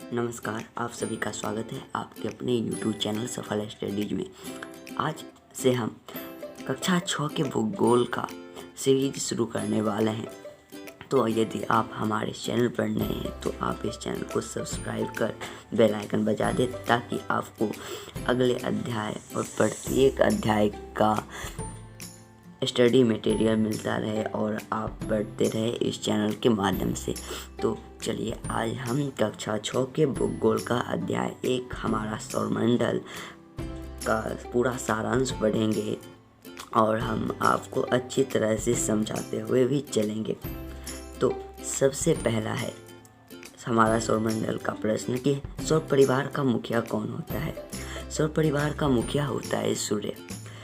नमस्कार, आप सभी का स्वागत है आपके अपने यूट्यूब चैनल सफल स्टडीज में। आज से हम कक्षा 6 के भूगोल का सीरीज शुरू करने वाले हैं। तो यदि आप हमारे चैनल पर नए हैं तो आप इस चैनल को सब्सक्राइब कर बेल आइकन बजा दें ताकि आपको अगले अध्याय और प्रत्येक अध्याय का स्टडी मटेरियल मिलता रहे और आप पढ़ते रहे इस चैनल के माध्यम से। तो चलिए आज हम कक्षा 6 के भूगोल का अध्याय 1 हमारा सौरमंडल का पूरा सारांश पढ़ेंगे और हम आपको अच्छी तरह से समझाते हुए भी चलेंगे। तो सबसे पहला है हमारा सौरमंडल का प्रश्न कि सौर परिवार का मुखिया कौन होता है। सौर परिवार का मुखिया होता है सूर्य।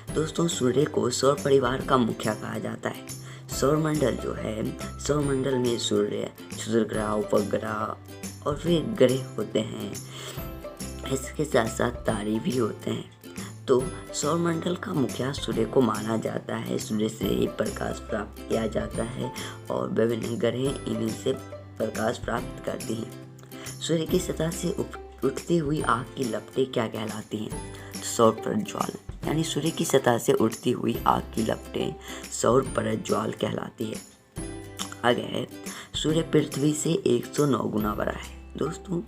दोस्तों, सूर्य को सौर परिवार का मुखिया कहा जाता है। सौरमंडल जो है, सौरमंडल में सूर्य, क्षुद्रग्रह, उपग्रह और फिर ग्रह होते हैं। इसके साथ साथ तारे भी होते हैं। तो सौरमंडल का मुखिया सूर्य को माना जाता है। सूर्य से ही प्रकाश प्राप्त किया जाता है और विभिन्न ग्रह इन्हीं से प्रकाश प्राप्त करती हैं। सूर्य की सतह से उठती हुई आग की लपटें क्या कहलाती हैं? सौर प्रज्वाल। यानी सूर्य की सतह से उठती हुई आग की लपटें सौर प्रज्वाल कहलाती है। आगे है सूर्य पृथ्वी से 109 गुना बड़ा है। दोस्तों,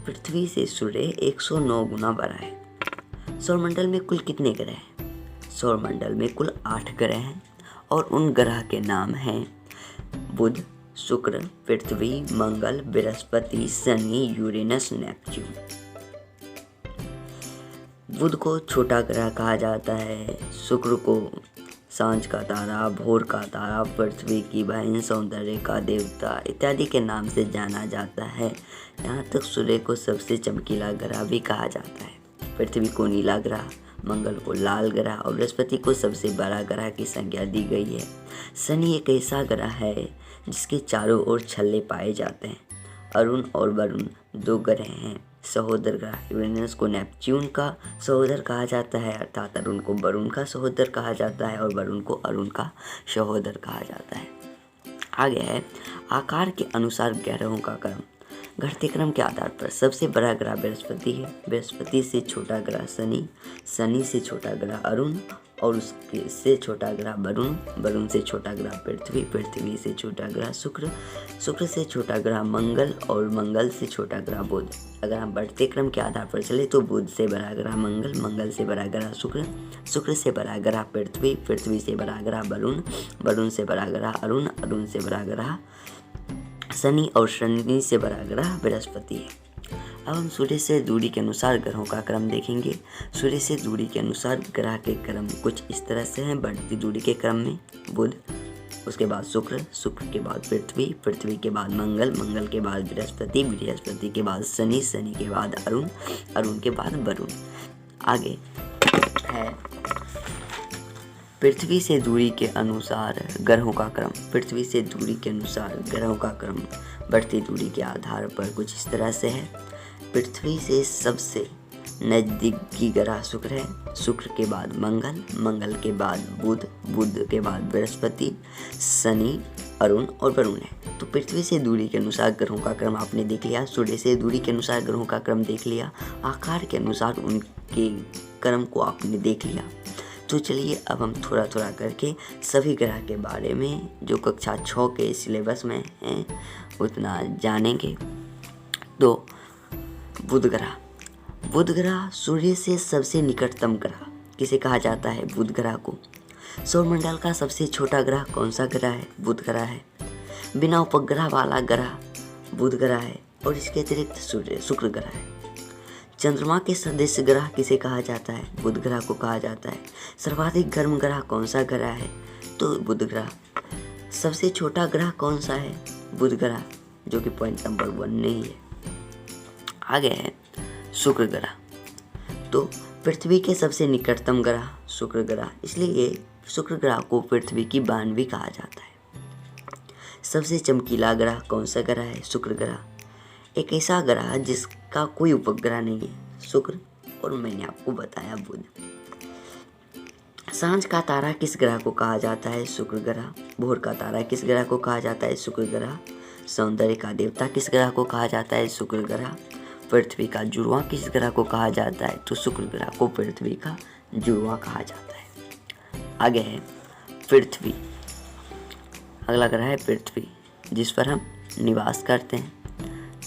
पृथ्वी से सूर्य 109 गुना बड़ा है। सौरमंडल में कुल कितने ग्रह हैं? सौरमंडल में कुल 8 ग्रह हैं और उन ग्रह के नाम हैं बुध, शुक्र, पृथ्वी, मंगल, बृहस्पति, शनि, यूरेनस, नेपच्यून। बुध को छोटा ग्रह कहा जाता है, शुक्र को सांझ का तारा, भोर का तारा, पृथ्वी की बहन, सौंदर्य का देवता इत्यादि के नाम से जाना जाता है। यहाँ तक सूर्य को सबसे चमकीला ग्रह भी कहा जाता है। पृथ्वी को नीला ग्रह, मंगल को लाल ग्रह और बृहस्पति को सबसे बड़ा ग्रह की संज्ञा दी गई है। शनि एक ऐसा ग्रह है जिसके चारों ओर छल्ले पाए जाते हैं। अरुण और वरुण 2 ग्रह हैं। सहोदर ग्रह यूरेनस को नेपच्यून का सहोदर कहा जाता है, अर्थात अरुण को वरुण का सहोदर कहा जाता है और वरुण को अरुण का सहोदर कहा जाता है। आगे है आकार के अनुसार ग्रहों का क्रम। घटते क्रम के आधार पर सबसे बड़ा ग्रह बृहस्पति है, बृहस्पति से छोटा ग्रह शनि, शनि से छोटा ग्रह अरुण और उसके से छोटा ग्रह वरुण, वरुण से छोटा ग्रह पृथ्वी, पृथ्वी से छोटा ग्रह शुक्र, शुक्र से छोटा ग्रह मंगल और मंगल से छोटा ग्रह बुध। अगर हम बढ़ते क्रम के आधार पर चले तो बुध से बड़ा ग्रह मंगल, मंगल से बड़ा ग्रह शुक्र, शुक्र से बड़ा ग्रह पृथ्वी, पृथ्वी से बड़ा ग्रह वरुण, वरुण से बड़ा ग्रह अरुण, अरुण से बड़ा ग्रह शनि और शनि से बड़ा ग्रह बृहस्पति है। अब हम सूर्य से दूरी के अनुसार ग्रहों का क्रम देखेंगे। सूर्य से दूरी के अनुसार ग्रह के क्रम कुछ इस तरह से हैं। बढ़ती दूरी के क्रम में बुध, उसके बाद शुक्र, शुक्र के बाद पृथ्वी, पृथ्वी के बाद मंगल, मंगल के बाद बृहस्पति, बृहस्पति के बाद शनि, शनि के बाद अरुण, अरुण के बाद वरुण। आगे है पृथ्वी से दूरी के अनुसार ग्रहों का क्रम। पृथ्वी से दूरी के अनुसार ग्रहों का क्रम बढ़ती दूरी के आधार पर कुछ इस तरह से है। पृथ्वी से सबसे नज़दीकी ग्रह शुक्र है, शुक्र के बाद मंगल, मंगल के बाद बुध, बुध के बाद बृहस्पति, शनि, अरुण और वरुण है। तो पृथ्वी से दूरी के अनुसार ग्रहों का क्रम आपने देख लिया, सूर्य से दूरी के अनुसार ग्रहों का क्रम देख लिया, आकार के अनुसार उनके क्रम को आपने देख लिया। तो चलिए अब हम थोड़ा थोड़ा करके सभी ग्रह के बारे में जो कक्षा 6 के सिलेबस में हैं उतना जानेंगे। तो बुध ग्रह। बुध ग्रह सूर्य से सबसे निकटतम ग्रह किसे कहा जाता है? बुध ग्रह को। सौरमंडल का सबसे छोटा ग्रह कौन सा ग्रह है? बुध ग्रह है। बिना उपग्रह वाला ग्रह बुध ग्रह है और इसके अतिरिक्त सूर्य शुक्र ग्रह है। चंद्रमा के सदृश ग्रह किसे कहा जाता है? बुध ग्रह को कहा जाता है। सर्वाधिक गर्म ग्रह कौन सा ग्रह है? तो बुध ग्रह। सबसे छोटा ग्रह कौन सा है? बुध ग्रह, जो कि पॉइंट नंबर 1 नहीं है। आगे है शुक्र ग्रह। तो पृथ्वी के सबसे निकटतम ग्रह शुक्र ग्रह, इसलिए शुक्र ग्रह को पृथ्वी की बहन भी कहा जाता है। सबसे चमकीला ग्रह कौन सा ग्रह है? शुक्र ग्रह। एक ऐसा ग्रह जिसका कोई उपग्रह नहीं है, शुक्र, और मैंने आपको बताया बुध। सांझ का तारा किस ग्रह को कहा जाता है? शुक्र ग्रह। भोर का तारा किस ग्रह को कहा जाता है? शुक्र ग्रह। सौंदर्य का देवता किस ग्रह को कहा जाता है? शुक्र ग्रह। पृथ्वी का जुड़वां किस ग्रह को कहा जाता है? तो शुक्र ग्रह को पृथ्वी का जुड़वां कहा जाता है। आगे है पृथ्वी। अगला ग्रह है पृथ्वी, जिस पर हम निवास करते हैं।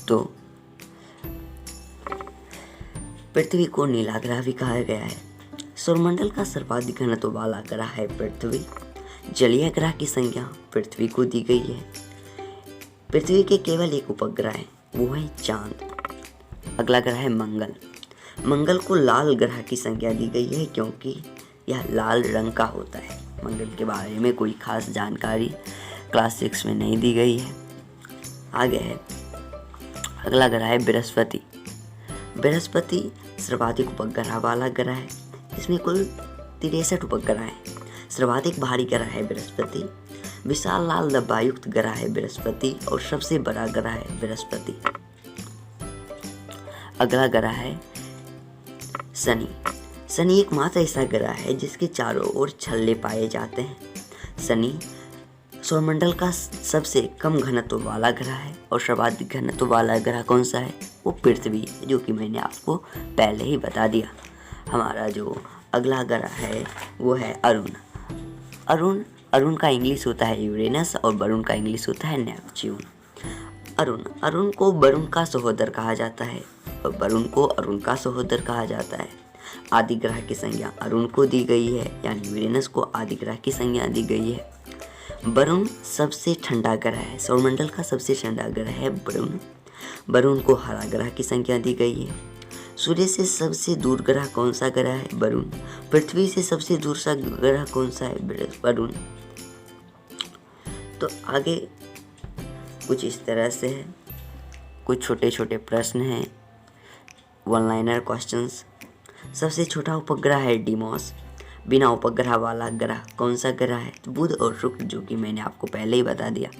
तो पृथ्वी को नीला ग्रह भी कहा गया है। सौरमंडल का सर्वाधिक घनत्व वाला ग्रह है पृथ्वी। जलीय ग्रह की संज्ञा पृथ्वी को दी गई है। पृथ्वी के केवल एक उपग्रह है, वो है चांद। अगला ग्रह है मंगल। मंगल को लाल ग्रह की संज्ञा दी गई है क्योंकि यह लाल रंग का होता है। मंगल के बारे में कोई खास जानकारी क्लास 6 में नहीं दी गई है। आगे है अगला ग्रह है बृहस्पति। बृहस्पति सर्वाधिक उपग्रह वाला ग्रह है। इसमें कुल 63 उपग्रह हैं। सर्वाधिक भारी ग्रह है बृहस्पति। विशाल लाल धब्बायुक्त ग्रह है बृहस्पति और सबसे बड़ा ग्रह है बृहस्पति। अगला ग्रह है शनि। शनि एकमात्र ऐसा ग्रह है जिसके चारों ओर छल्ले पाए जाते हैं। शनि सौरमंडल का सबसे कम घनत्व वाला ग्रह है और सर्वाधिक घनत्व वाला ग्रह कौन सा है? वो पृथ्वी है, जो कि मैंने आपको पहले ही बता दिया। हमारा जो अगला ग्रह है वो है अरुण। अरुण का इंग्लिश होता है यूरेनस और वरुण का इंग्लिश होता है नेपच्यून। अरुण को वरुण का सहोदर कहा जाता है और वरुण को अरुण का सहोदर कहा जाता है। आदि ग्रह की संज्ञा अरुण को दी गई है, यानी यूरेनस को आदि ग्रह की संज्ञा दी गई है। वरुण सबसे ठंडा ग्रह है। सौरमंडल का सबसे ठंडा ग्रह है वरुण। वरुण को हरा ग्रह की संज्ञा दी गई है। सूर्य से सबसे दूर ग्रह कौन सा ग्रह है? वरुण। पृथ्वी से सबसे दूर सा ग्रह कौन सा है? वरुण। तो आगे कुछ इस तरह से है। कुछ छोटे छोटे प्रश्न हैं, वन लाइनर क्वेश्चंस। सबसे छोटा उपग्रह है डीमोस। बिना उपग्रह वाला ग्रह कौन सा ग्रह है? तो बुध और शुक्र, जो कि मैंने आपको पहले ही बता दिया।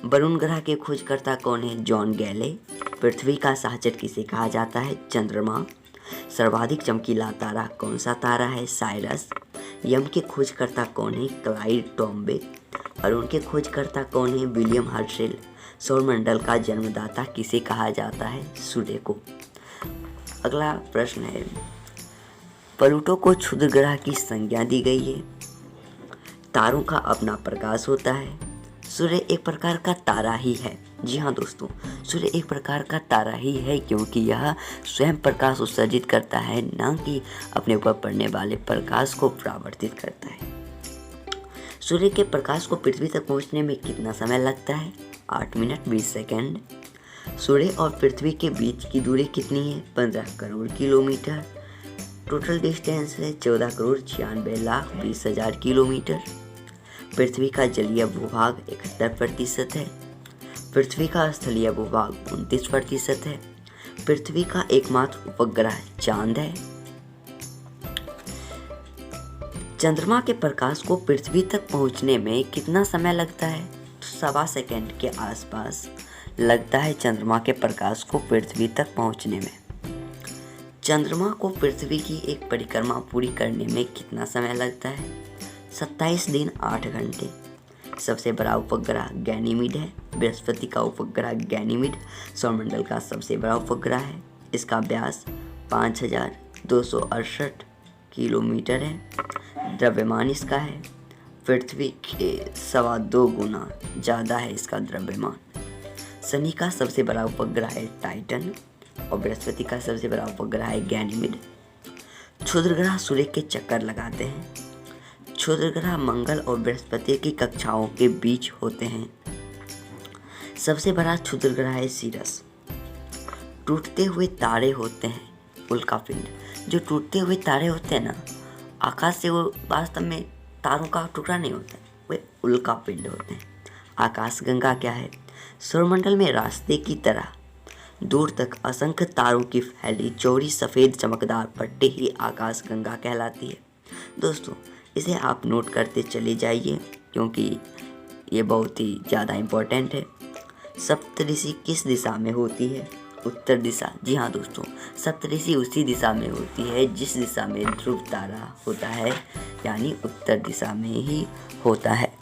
वरुण ग्रह के खोजकर्ता कौन है? जॉन गैले। पृथ्वी का सहचर किसे कहा जाता है? चंद्रमा। सर्वाधिक चमकीला तारा कौन सा तारा है? साइरस। यम के खोजकर्ता कौन है? क्लाइड टॉम्बे। अरुण के खोजकर्ता कौन है? William Herschel. सौरमंडल का जन्मदाता किसे कहा जाता है? सूर्य को। अगला प्रश्न है प्लूटो को क्षुद्र ग्रह की संज्ञा दी गई है। तारों का अपना प्रकाश होता है। सूर्य एक प्रकार का तारा ही है। जी हाँ दोस्तों, सूर्य एक प्रकार का तारा ही है क्योंकि यह स्वयं प्रकाश उत्सर्जित करता है, न कि अपने ऊपर पड़ने वाले प्रकाश को परावर्तित करता है। सूर्य के प्रकाश को पृथ्वी तक पहुंचने में कितना समय लगता है? 8 मिनट 20 सेकेंड। सूर्य और पृथ्वी के बीच की दूरी कितनी है? 15 करोड़ किलोमीटर। टोटल डिस्टेंस है 14,96,20,000 किलोमीटर। पृथ्वी का जलीय भूभाग 71% है। पृथ्वी का स्थलीय भूभाग 29% है। पृथ्वी का एकमात्र उपग्रह चांद है। चंद्रमा के प्रकाश को पृथ्वी तक पहुंचने में कितना समय लगता है? 1.25 सेकेंड के आसपास लगता है चंद्रमा के प्रकाश को पृथ्वी तक पहुंचने में। चंद्रमा को पृथ्वी की एक परिक्रमा पूरी करने में कितना समय लगता है? 27 दिन 8 घंटे। सबसे बड़ा उपग्रह गैनीमीड है। बृहस्पति का उपग्रह गैनीमीड सौरमंडल का सबसे बड़ा उपग्रह है। इसका व्यास 5,268 किलोमीटर है। द्रव्यमान इसका है पृथ्वी के 2.25 गुना ज़्यादा है इसका द्रव्यमान। शनि का सबसे बड़ा उपग्रह है टाइटन और बृहस्पति का सबसे बड़ा उपग्रह है गैनीमीड। क्षुद्र ग्रह सूर्य के चक्कर लगाते हैं। क्षुद्र ग्रह मंगल और बृहस्पति की कक्षाओं के बीच होते हैं। सबसे बड़ा क्षुद्र ग्रह है सीरस। टूटते हुए तारे होते हैं उल्कापिंड। जो टूटते हुए तारे होते हैं ना, आकाश से वो वास्तव में तारों का टुकड़ा नहीं होता, वे उल्कापिंड होते हैं। आकाशगंगा क्या है? सौरमंडल में रास्ते की तरह दूर तक असंख्य तारों की फैली चौड़ी सफ़ेद चमकदार पट्टी ही आकाशगंगा कहलाती है। दोस्तों, इसे आप नोट करते चले जाइए क्योंकि ये बहुत ही ज़्यादा इम्पोर्टेंट है। सप्तऋषि किस दिशा में होती है? उत्तर दिशा। जी हाँ दोस्तों, सप्तऋषि उसी दिशा में होती है जिस दिशा में ध्रुव तारा होता है, यानी उत्तर दिशा में ही होता है।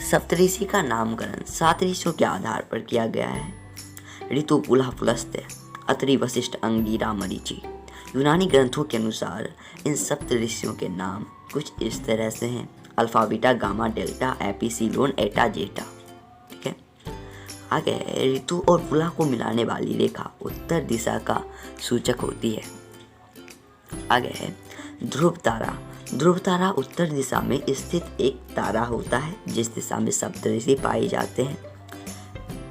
सप्तऋषि का नामकरण 7 ऋषियों के आधार पर किया गया है। ऋतु पुलह पुलस्त्य अत्रि, वशिष्ठ, अंगिरा, मरीचि। यूनानी ग्रंथों के अनुसार इन सप्त ऋषियों के नाम कुछ इस तरह से हैं: alpha, beta, gamma, delta, epsilon, एटा, जेटा। ठीक है। आगे ऋतु और तुला को मिलाने वाली रेखा उत्तर दिशा का सूचक होती है। आगे है ध्रुव तारा। ध्रुव तारा उत्तर दिशा में स्थित एक तारा होता है जिस दिशा में सप्तऋषि पाए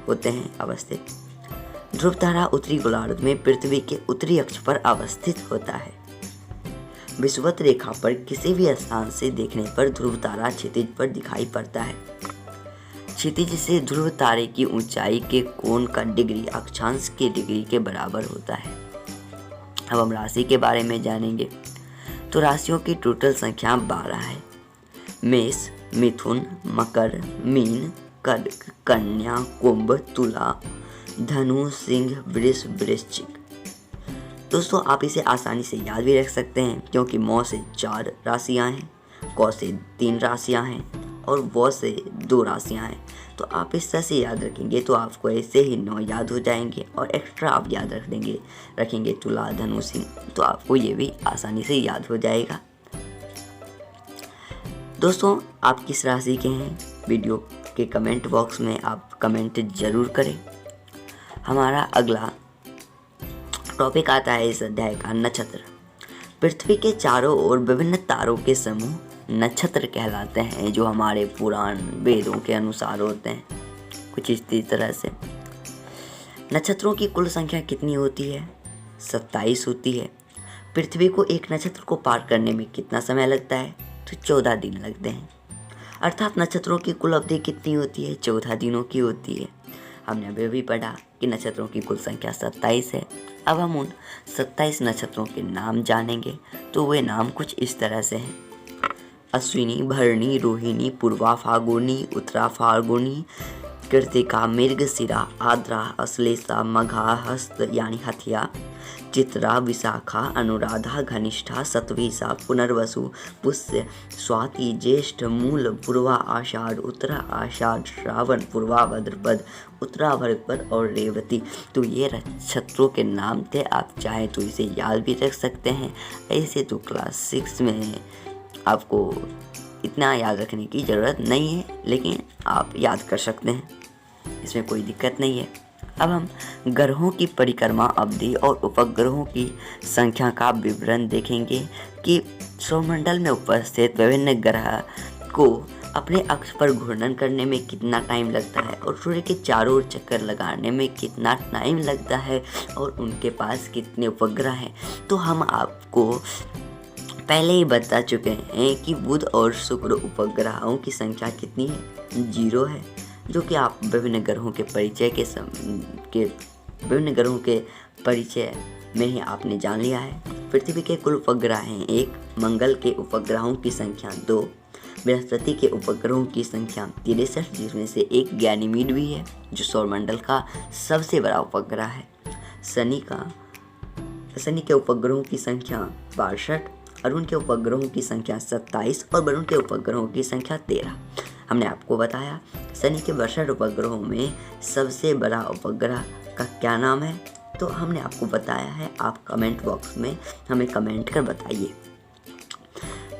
होते हैं अवस्थित। ध्रुव तारा उत्तरी गोलार्ध में पृथ्वी के उत्तरी अक्ष पर अवस्थित होता है। विषुवत रेखा पर किसी भी स्थान से देखने पर ध्रुव तारा क्षितिज पर दिखाई पड़ता है। क्षितिज से ध्रुव तारे की ऊंचाई के कोण का डिग्री अक्षांश के डिग्री के बराबर होता है। अब हम राशि के बारे में जानेंगे। तो राशियों की टोटल संख्या 12 है। मेष, मिथुन, मकर, मीन, कर्क, कन्या, कुंभ, तुला, धनु, सिंह, वृष, वृश्चिक। दोस्तों आप इसे आसानी से याद भी रख सकते हैं क्योंकि मौ से 4 राशियां हैं, कौ से 3 राशियां हैं और वौ से 2 राशियां हैं। तो आप इस तरह से याद रखेंगे तो आपको ऐसे ही 9 याद हो जाएंगे और एक्स्ट्रा आप याद रखेंगे तुला, धनु, सिंह, तो आपको ये भी आसानी से याद हो जाएगा। दोस्तों आप किस राशि के हैं, वीडियो के कमेंट बॉक्स में आप कमेंट जरूर करें। हमारा अगला टॉपिक आता है इस अध्याय का नक्षत्र। पृथ्वी के चारों ओर विभिन्न तारों के समूह नक्षत्र कहलाते हैं जो हमारे पुराण वेदों के अनुसार होते हैं कुछ इस तरह से। नक्षत्रों की कुल संख्या कितनी होती है? 27 होती है। पृथ्वी को एक नक्षत्र को पार करने में कितना समय लगता है? तो 14 दिन लगते हैं। अर्थात नक्षत्रों की कुल अवधि कितनी होती है? 14 दिनों की होती है। हमने अभी भी पढ़ा कि नक्षत्रों की कुल संख्या 27 है। अब हम उन 27 नक्षत्रों के नाम जानेंगे। तो वे नाम कुछ इस तरह से हैं: अश्विनी, भरणी, रोहिणी, पूर्वा फाल्गुनी, उत्तरा फाल्गुनी, कृतिका, मृगशिरा, आद्रा, अश्लेषा, मघा, हस्त यानी हथिया, चित्रा, विशाखा, अनुराधा, घनिष्ठा, सतवीसा, पुनर्वसु, पुष्य, स्वाति, ज्येष्ठ, मूल, पूर्वा आषाढ़, उत्तरा आषाढ़, श्रावण, पूर्वा भाद्रपद, उत्तरा भाद्रपद और रेवती। तो ये नक्षत्रों के नाम थे। आप चाहें तो इसे याद भी रख सकते हैं। ऐसे तो क्लास 6 में आपको इतना याद रखने की ज़रूरत नहीं है, लेकिन आप याद कर सकते हैं, इसमें कोई दिक्कत नहीं है। अब हम ग्रहों की परिक्रमा अवधि और उपग्रहों की संख्या का विवरण देखेंगे कि सौरमंडल में उपस्थित विभिन्न ग्रह को अपने अक्ष पर घूर्णन करने में कितना टाइम लगता है और सूर्य के चारों ओर चक्कर लगाने में कितना टाइम लगता है और उनके पास कितने उपग्रह हैं। तो हम आपको पहले ही बता चुके हैं कि बुध और शुक्र उपग्रहों की संख्या कितनी है? 0 है, जो कि आप विभिन्न ग्रहों के परिचय में ही आपने जान लिया है। पृथ्वी के कुल उपग्रह हैं 1, मंगल के उपग्रहों की संख्या 2, बृहस्पति के उपग्रहों की संख्या 63, जिसमें से एक गैनीमीड भी है जो सौरमंडल का सबसे बड़ा उपग्रह है। शनि के उपग्रहों की संख्या 62, अरुण के उपग्रहों की संख्या 27 और वरुण के उपग्रहों की संख्या 13। हमने आपको बताया शनि के 62 उपग्रहों में सबसे बड़ा उपग्रह का क्या नाम है, तो हमने आपको बताया है। आप कमेंट बॉक्स में हमें कमेंट कर बताइए।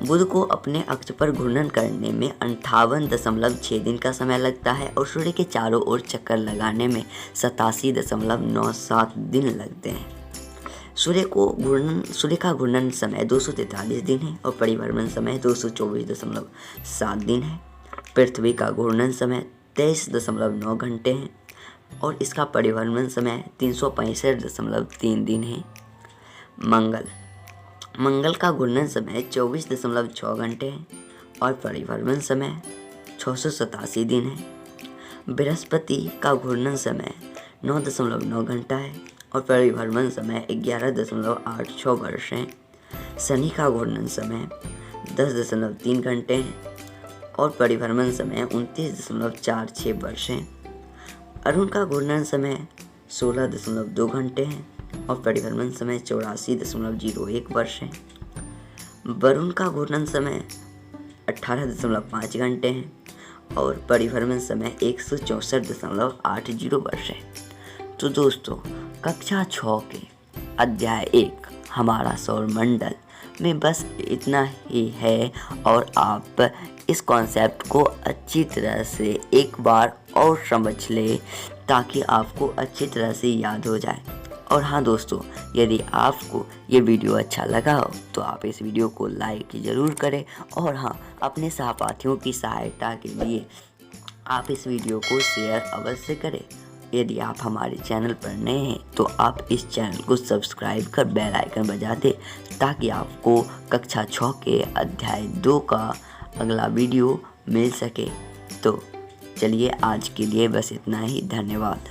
बुध को अपने अक्ष पर घूर्णन करने में 58.6 दिन का समय लगता है और सूर्य के चारों ओर चक्कर लगाने में 87.97 दिन लगते हैं। सूर्य का घूर्णन समय 243 दिन है और परिभ्रमण समय 224.7 दिन है। पृथ्वी का घूर्णन समय 23.9 घंटे है और इसका परिभ्रमण समय 365.3 दिन है। मंगल का घूर्णन समय 24.6 घंटे है और परिभ्रमण समय 687 दिन है। बृहस्पति का घूर्णन समय 9.9 घंटा है और परिभ्रमण समय 11.86 वर्ष है। शनि का घूर्णन समय 10.3 घंटे है और परिभ्रमण समय 29.46 वर्ष है। अरुण का घूर्णन समय 16.2 घंटे है और परिभ्रमण समय 84.01 वर्ष है। वरुण का घूर्णन समय 18.5 घंटे है और परिभ्रमण समय 164.80 वर्ष है। तो दोस्तों कक्षा 6 के अध्याय 1 हमारा सौरमंडल में बस इतना ही है और आप इस कॉन्सेप्ट को अच्छी तरह से एक बार और समझ ले ताकि आपको अच्छी तरह से याद हो जाए। और हाँ दोस्तों, यदि आपको ये वीडियो अच्छा लगा हो तो आप इस वीडियो को लाइक ज़रूर करें और हाँ, अपने सहपाठियों की सहायता के लिए आप इस वीडियो को शेयर अवश्य करें। यदि आप हमारे चैनल पर नए हैं तो आप इस चैनल को सब्सक्राइब कर बेल आइकन बजा दें ताकि आपको कक्षा 6 के अध्याय 2 का अगला वीडियो मिल सके। तो चलिए आज के लिए बस इतना ही। धन्यवाद।